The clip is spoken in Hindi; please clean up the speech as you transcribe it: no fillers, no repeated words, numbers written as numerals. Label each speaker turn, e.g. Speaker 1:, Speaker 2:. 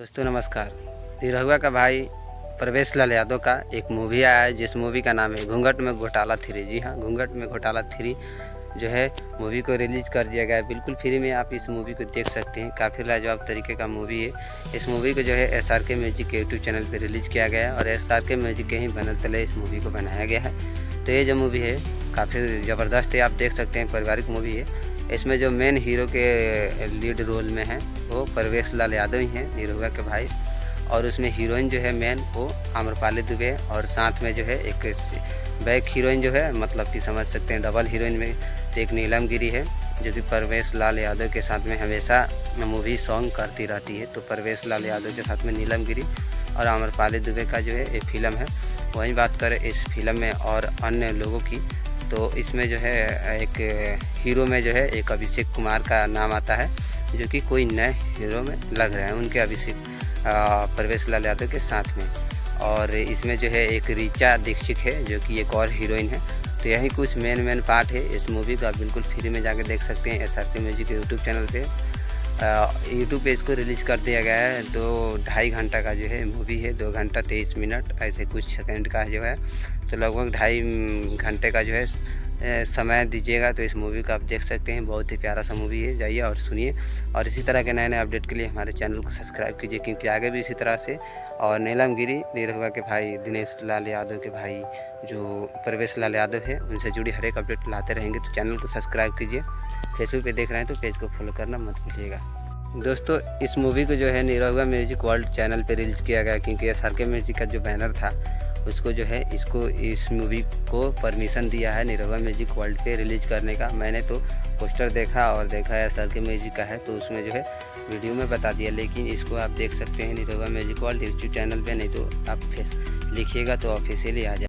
Speaker 1: दोस्तों नमस्कार। निरहुआ का भाई प्रवेश लाल यादव का एक मूवी आया है जिस मूवी का नाम है घूंघट में घोटाला 3। जी हाँ, घूंघट में घोटाला 3 जो है मूवी को रिलीज़ कर दिया गया है। बिल्कुल फ्री में आप इस मूवी को देख सकते हैं। काफ़ी लाजवाब तरीके का मूवी है। इस मूवी को जो है SRK म्यूजिक के यूट्यूब चैनल पर रिलीज़ किया गया है और SRK म्यूजिक के ही बैनर तले इस मूवी को बनाया गया है। तो ये जो मूवी है काफ़ी ज़बरदस्त है, आप देख सकते हैं। पारिवारिक मूवी है। इसमें जो मेन हीरो के लीड रोल में हैं वो प्रवेश लाल यादव ही हैं, निरहुआ के भाई। और उसमें हीरोइन जो है मेन वो आम्रपाली दुबे और साथ में जो है एक बैक हीरोइन जो है, मतलब कि समझ सकते हैं डबल हीरोइन में तो एक नीलम गिरी है जो कि प्रवेश लाल यादव के साथ में हमेशा मूवी सॉन्ग करती रहती है। तो प्रवेश लाल यादव के साथ में नीलम गिरी और आम्रपाली दुबे का जो है एक फ़िल्म है। वहीं बात करें इस फिल्म में और अन्य लोगों की, तो इसमें जो है एक हीरो में जो है एक अभिषेक कुमार का नाम आता है जो कि कोई नए हीरो में लग रहे हैं उनके अभिषेक प्रवेश लाल यादव के साथ में। और इसमें जो है एक ऋचा दीक्षित है जो कि एक और हीरोइन है। तो यही कुछ मेन पार्ट है इस मूवी का। बिल्कुल फ्री में जाके देख सकते हैं SRK म्यूजिक के यूट्यूब चैनल पे। यूट्यूब पे इसको रिलीज़ कर दिया गया है। 2-2.5 घंटा का जो है मूवी है, 2 घंटा 23 मिनट ऐसे कुछ सेकंड का जो है। तो लगभग 2.5 घंटे का जो है समय दीजिएगा तो इस मूवी को आप देख सकते हैं। बहुत ही प्यारा सा मूवी है, जाइए और सुनिए। और इसी तरह के नए अपडेट के लिए हमारे चैनल को सब्सक्राइब कीजिए, क्योंकि आगे भी इसी तरह से। और नीलम गिरी निरहुआ के भाई, दिनेश लाल यादव के भाई जो प्रवेश लाल यादव है, उनसे जुड़ी हर एक अपडेट लाते रहेंगे। तो चैनल को सब्सक्राइब कीजिए। फेसबुक पे देख रहे हैं तो पेज को फॉलो करना मत भूलिएगा। दोस्तों इस मूवी को जो है निरहुआ म्यूजिक वर्ल्ड चैनल पे रिलीज़ किया गया, क्योंकि SRK म्यूजिक का जो बैनर था उसको जो है इस मूवी को परमिशन दिया है निरहुआ म्यूजिक वर्ल्ड पे रिलीज़ करने का। मैंने तो पोस्टर देखा और देखा SRK म्यूजिक का है तो उसमें जो है वीडियो में बता दिया, लेकिन इसको आप देख सकते हैं Nirahua music world YouTube channel पे। नहीं तो आप लिखिएगा तो ऑफिशियली आ जाए।